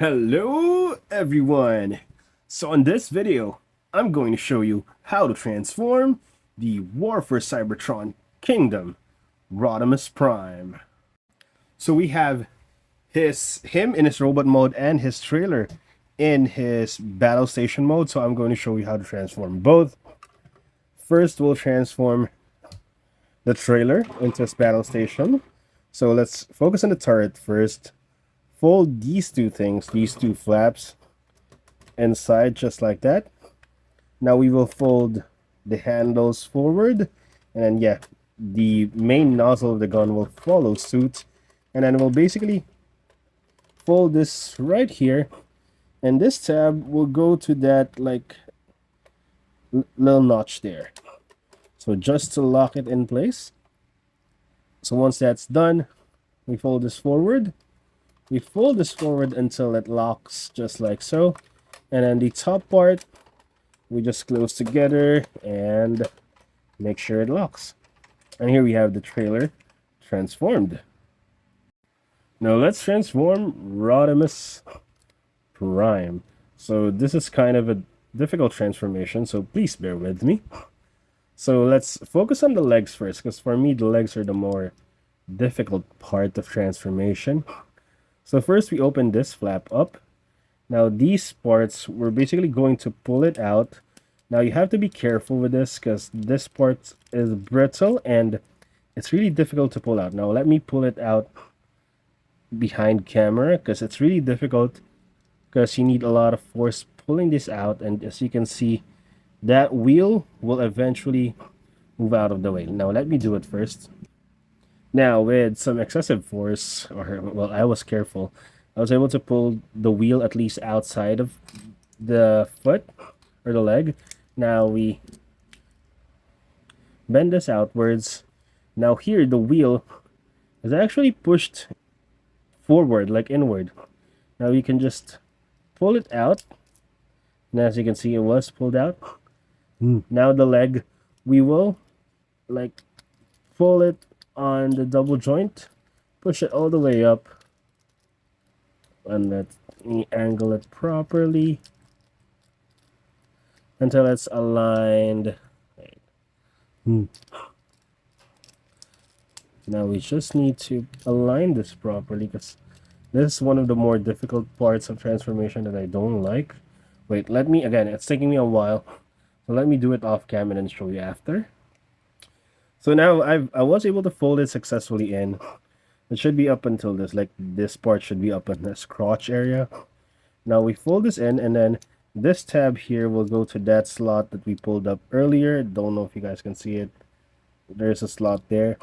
Hello everyone! So in this video, I'm going to show you how to transform the War for Cybertron Kingdom, Rodimus Prime. So we have him in his robot mode and his trailer in his battle station mode, so I'm going to show you how to transform both. First, we'll transform the trailer into his battle station. So let's focus on the turret first. Fold these two things, these two flaps, inside just like that. Now we will fold the handles forward, and then yeah, the main nozzle of the gun will follow suit, and then we'll basically fold this right here, and this tab will go to that like little notch there. So just to lock it in place. So once that's done, we fold this forward. We fold this forward until it locks just like so. And then the top part, we just close together and make sure it locks. And here we have the trailer transformed. Now let's transform Rodimus Prime. So this is kind of a difficult transformation, so please bear with me. So let's focus on the legs first, because for me the legs are the more difficult part of transformation. So first we open this flap up. Now these parts, we're basically going to pull it out. Now you have to be careful with this because this part is brittle and it's really difficult to pull out. Now let me pull it out behind camera because it's really difficult because you need a lot of force pulling this out, and as you can see, that wheel will eventually move out of the way. Now let me do it first. Now, with some excessive force, or well, I was careful, I was able to pull the wheel at least outside of the foot or the leg. Now we bend this outwards. Now here, the wheel is actually pushed forward, like inward. Now you can just pull it out. And as you can see, it was pulled out. Now the leg, we will like pull it on the double joint, push it all the way up, and let me angle it properly until it's aligned. Now we just need to align this properly because this is one of the more difficult parts of transformation that I don't like. Wait, let me, again, it's taking me a while, so let me do it off cam and then show you after. So now I was able to fold it successfully in. It should be up until this, like this part should be up in this crotch area. Now we fold this in, and then this tab here will go to that slot that we pulled up earlier. Don't know if you guys can see it. There's a slot there.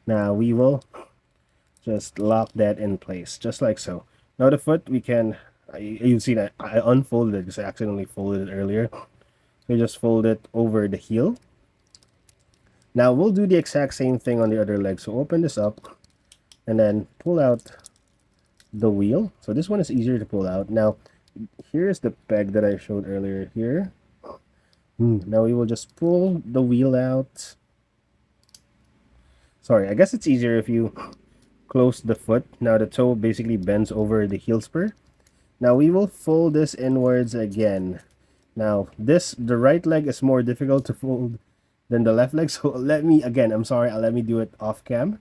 Now we will just lock that in place, just like so. Now the foot, we can, you see that I unfolded it because I accidentally folded it earlier. So just fold it over the heel. Now we'll do the exact same thing on the other leg. So open this up and then pull out the wheel. So this one is easier to pull out. Now here's the peg that I showed earlier here. Now we will just pull the wheel out. Sorry, I guess it's easier if you close the foot. Now the toe basically bends over the heel spur. Now we will fold this inwards again. Now the right leg is more difficult to fold than the left leg, so let me, again, I'm sorry, let me do it off cam.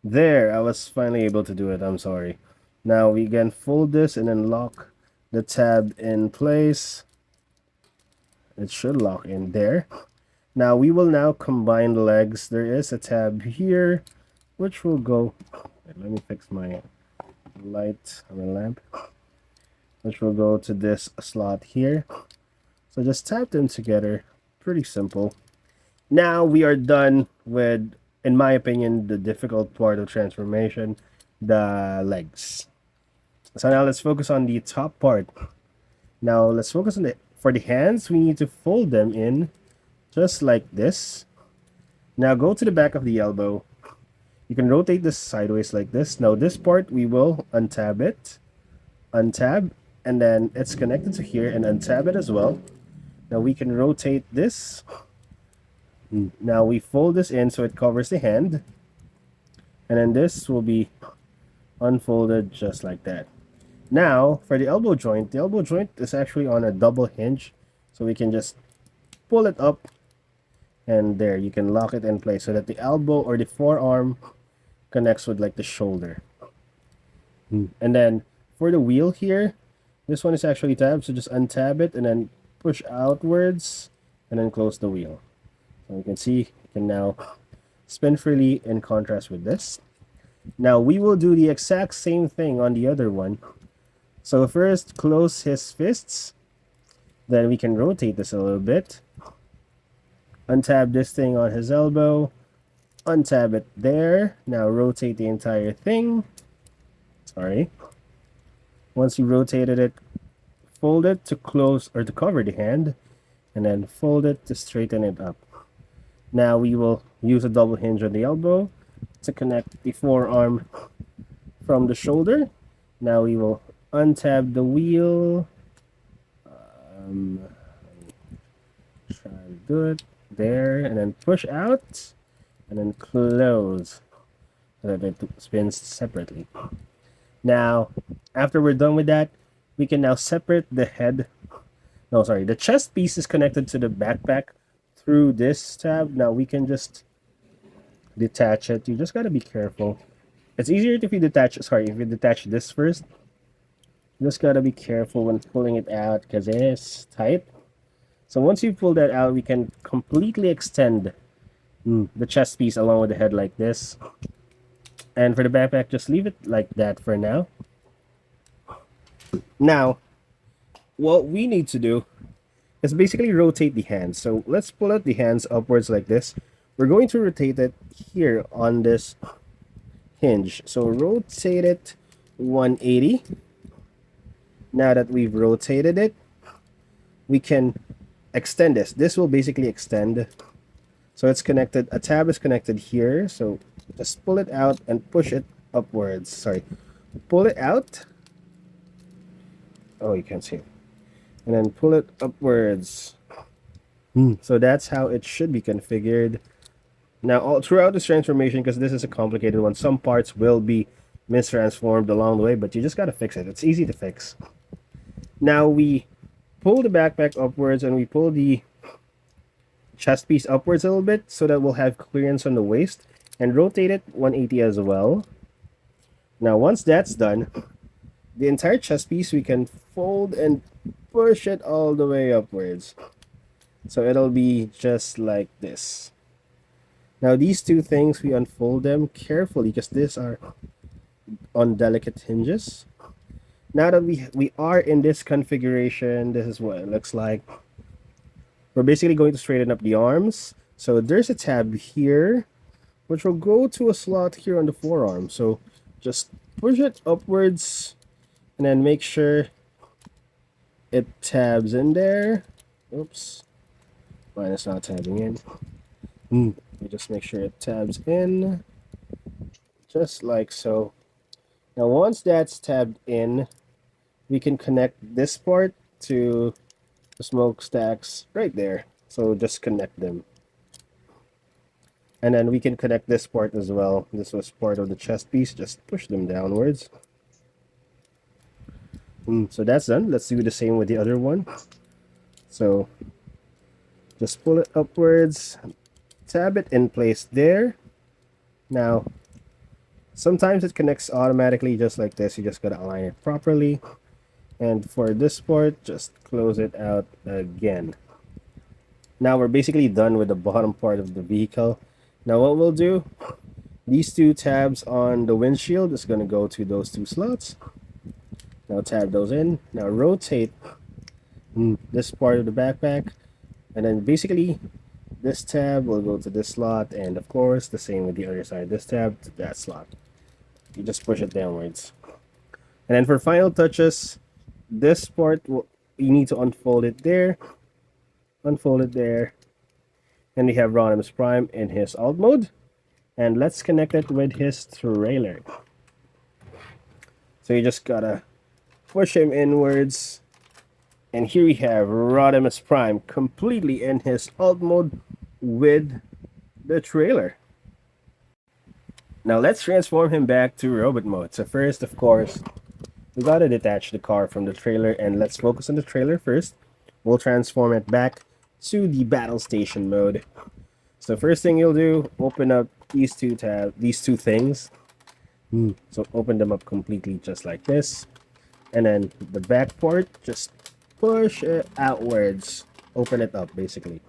There, I was finally able to do it, I'm sorry. Now we again fold this and then lock the tab in place. It should lock in there. Now we will now combine the legs. There is a tab here which will go, let me fix my light on the lamp, which will go to this slot here. So just tap them together, pretty simple. Now we are done with, in my opinion, the difficult part of transformation, the legs. So now let's focus on the top part. Now let's focus on the, for the hands, we need to fold them in just like this. Now go to the back of the elbow. You can rotate this sideways like this. Now this part, we will untab it, untab, and then it's connected to here, and untab it as well. Now we can rotate this. Now we fold this in so it covers the hand, and then this will be unfolded just like that. Now, for the elbow joint is actually on a double hinge, so we can just pull it up, and there, you can lock it in place so that the elbow or the forearm connects with like the shoulder. And then for the wheel here, this one is actually tabbed, so just untab it and then push outwards and then close the wheel. So you can see, you can now spin freely in contrast with this. Now we will do the exact same thing on the other one. So first, close his fists. Then we can rotate this a little bit. Untab this thing on his elbow. Untab it there. Now rotate the entire thing. Sorry. Once you rotated it, fold it to close or to cover the hand, and then fold it to straighten it up. Now we will use a double hinge on the elbow to connect the forearm from the shoulder. Now we will untab the wheel. Try to do it there, and then push out, and then close so that it spins separately. Now, after we're done with that, we can now separate the head. No, sorry, the chest piece is connected to the backpack through this tab. Now we can just detach it. You just gotta be careful. It's easier if you detach, if you detach this first. You just gotta be careful when pulling it out because it is tight. So once you pull that out, we can completely extend the chest piece along with the head like this. And for the backpack, just leave it like that for now. Now, what we need to do is basically rotate the hands. So let's pull out the hands upwards like this. We're going to rotate it here on this hinge. So rotate it 180. Now that we've rotated it, we can extend this. This will basically extend. So it's connected, a tab is connected here. So just pull it out and push it upwards. Sorry, pull it out. Oh, you can't see it. And then pull it upwards. So that's how it should be configured. Now, all throughout this transformation, because this is a complicated one, some parts will be mistransformed along the way, but you just got to fix it. It's easy to fix. Now we pull the backpack upwards and we pull the chest piece upwards a little bit so that we'll have clearance on the waist, and rotate it 180 as well. Now once that's done, the entire chest piece we can fold and push it all the way upwards. So it'll be just like this. Now these two things, we unfold them carefully because these are on delicate hinges. Now that we are in this configuration, this is what it looks like. We're basically going to straighten up the arms. So there's a tab here, which will go to a slot here on the forearm. So just push it upwards and then make sure it tabs in there. Oops, mine is not tabbing in. You just make sure it tabs in, just like so. Now once that's tabbed in, we can connect this part to the smokestacks right there. So just connect them. And then we can connect this part as well. This was part of the chest piece. Just push them downwards. So that's done. Let's do the same with the other one. So just pull it upwards, tab it in place there. Now, sometimes it connects automatically just like this. You just gotta align it properly. And for this part, just close it out again. Now we're basically done with the bottom part of the vehicle. Now what we'll do, these two tabs on the windshield is going to go to those two slots. Now tab those in. Now rotate this part of the backpack. And then basically this tab will go to this slot. And of course, the same with the other side. This tab to that slot. You just push it downwards. And then for final touches, this part, you need to unfold it there. Unfold it there. And we have Rodimus Prime in his alt mode. And let's connect it with his trailer. So you just gotta push him inwards. And here we have Rodimus Prime completely in his alt mode with the trailer. Now let's transform him back to robot mode. So first, of course, we gotta detach the car from the trailer, and let's focus on the trailer first. We'll transform it back to the battle station mode. So first thing you'll do, open up these two things. So open them up completely just like this. And then the back part, just push it outwards. Open it up basically.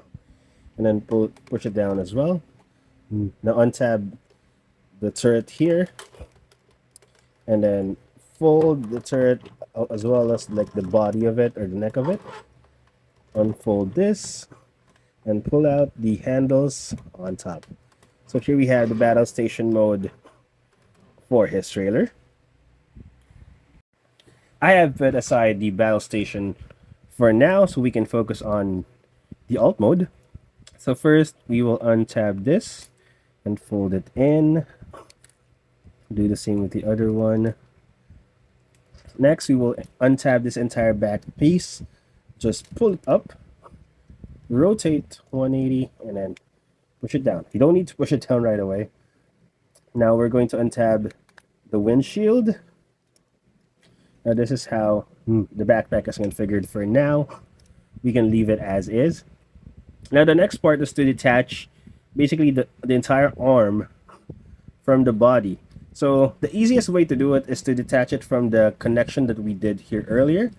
And then push it down as well. Now untab the turret here. And then fold the turret as well as like the body of it or the neck of it. Unfold this and pull out the handles on top. So here we have the battle station mode for his trailer. I have put aside the battle station for now so we can focus on the alt mode. So first we will untab this and fold it in. Do the same with the other one. Next we will untab this entire back piece. Just pull it up, rotate 180, and then push it down. You don't need to push it down right away. Now we're going to untab the windshield. Now this is how the backpack is configured for now. We can leave it as is. Now the next part is to detach basically the entire arm from the body. So the easiest way to do it is to detach it from the connection that we did here earlier.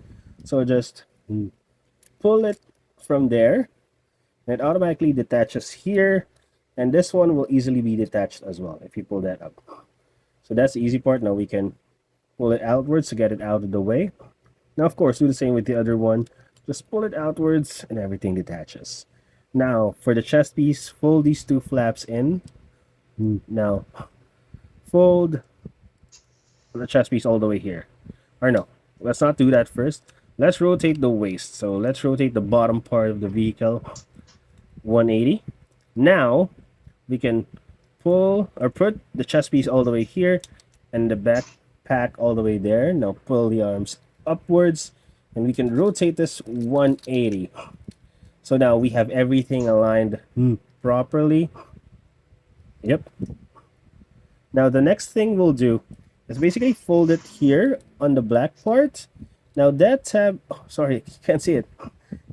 So just pull it from there. And it automatically detaches here. And this one will easily be detached as well if you pull that up. So that's the easy part. Now we can pull it outwards to get it out of the way. Now, of course, do the same with the other one. Just pull it outwards and everything detaches. Now, for the chest piece, fold these two flaps in. Now, fold the chest piece all the way here. Or no, let's not do that first. Let's rotate the waist. So let's rotate the bottom part of the vehicle 180. Now, we can pull or put the chest piece all the way here and the backpack all the way there. Now pull the arms upwards and we can rotate this 180. So now we have everything aligned properly. Yep. Now the next thing we'll do is basically fold it here on the black part. Now that tab, oh, sorry, you can't see it.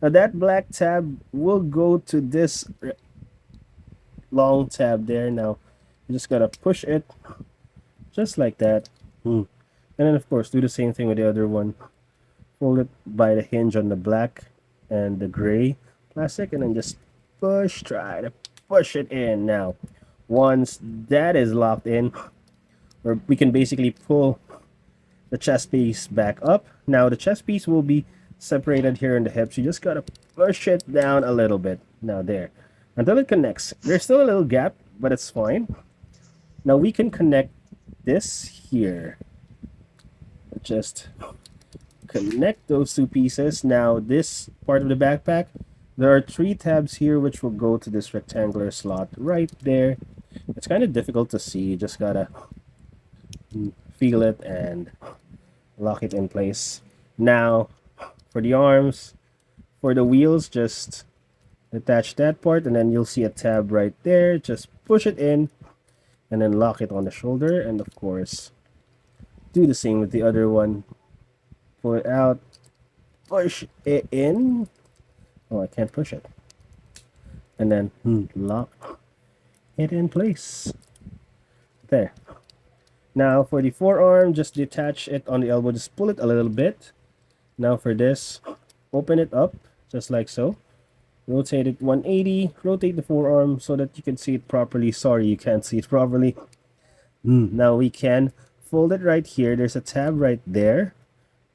Now that black tab will go to this long tab there. Now you just gotta push it just like that. And then of course do the same thing with the other one. Fold it by the hinge on the black and the gray plastic and then just try to push it in. Now once that is locked in, or we can basically pull the chest piece back up. Now the chest piece will be separated here in the hips. You just gotta push it down a little bit. Now there, until it connects. There's still a little gap, but it's fine. Now we can connect this here. Just connect those two pieces. Now this part of the backpack, there are 3 tabs here which will go to this rectangular slot right there. It's kind of difficult to see. You just gotta feel it and lock it in place. Now for the arms, for the wheels, just attach that part and then you'll see a tab right there. Just push it in and then lock it on the shoulder, and of course do the same with the other one. Pull it out, push it in. Oh, I can't push it. And then lock it in place. There. Now for the forearm, just detach it on the elbow. Just pull it a little bit. Now for this, open it up just like so. Rotate it 180. Rotate the forearm so that you can see it properly. Sorry, you can't see it properly. Now we can fold it right here. There's a tab right there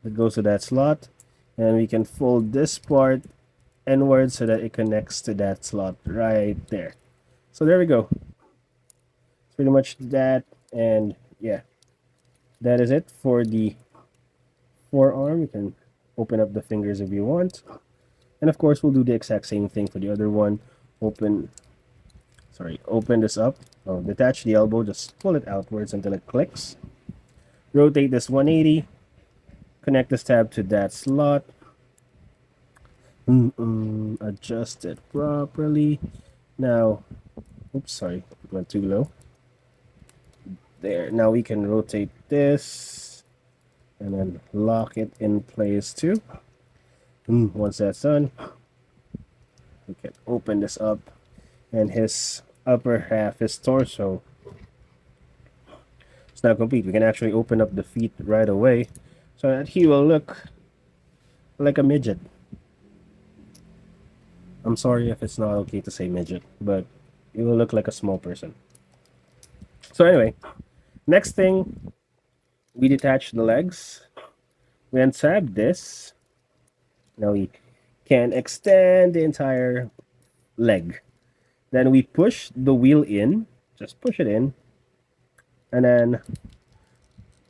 that goes to that slot. And we can fold this part inward so that it connects to that slot right there. So there we go. It's pretty much that. And yeah, that is it for the forearm. You can open up the fingers if you want. And of course, we'll do the exact same thing for the other one. Open this up. Oh, detach the elbow. Just pull it outwards until it clicks. Rotate this 180. Connect this tab to that slot. Adjust it properly. Now, oops, sorry, it went too low. There. Now we can rotate this and then lock it in place too. Once that's done, we can open this up, and his upper half, his torso, it's not complete. We can actually open up the feet right away so that he will look like a midget. I'm sorry if it's not okay to say midget, but it will look like a small person. So anyway, next thing, we detach the legs. We untab this. Now we can extend the entire leg. Then we push the wheel in. Just push it in. And then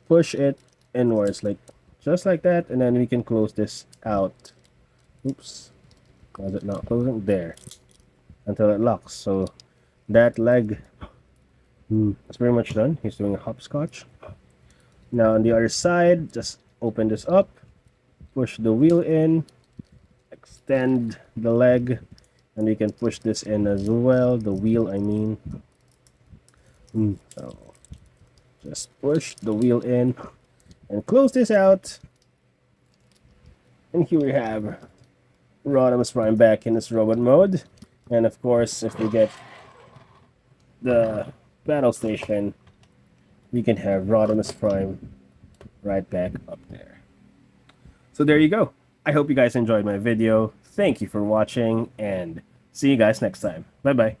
push it inwards, like just like that. And then we can close this out. Oops. Why is it not closing? There. Until it locks. So that leg is pretty much done. He's doing a hopscotch. Now on the other side, just open this up. Push the wheel in. Extend the leg. And we can push this in as well. The wheel, I mean. So just push the wheel in. And close this out. And here we have Rodimus Prime back in its robot mode. And of course, if we get the battle station, we can have Rodimus Prime right back up there. So there you go. I hope you guys enjoyed my video. Thank you for watching, and see you guys next time. Bye bye.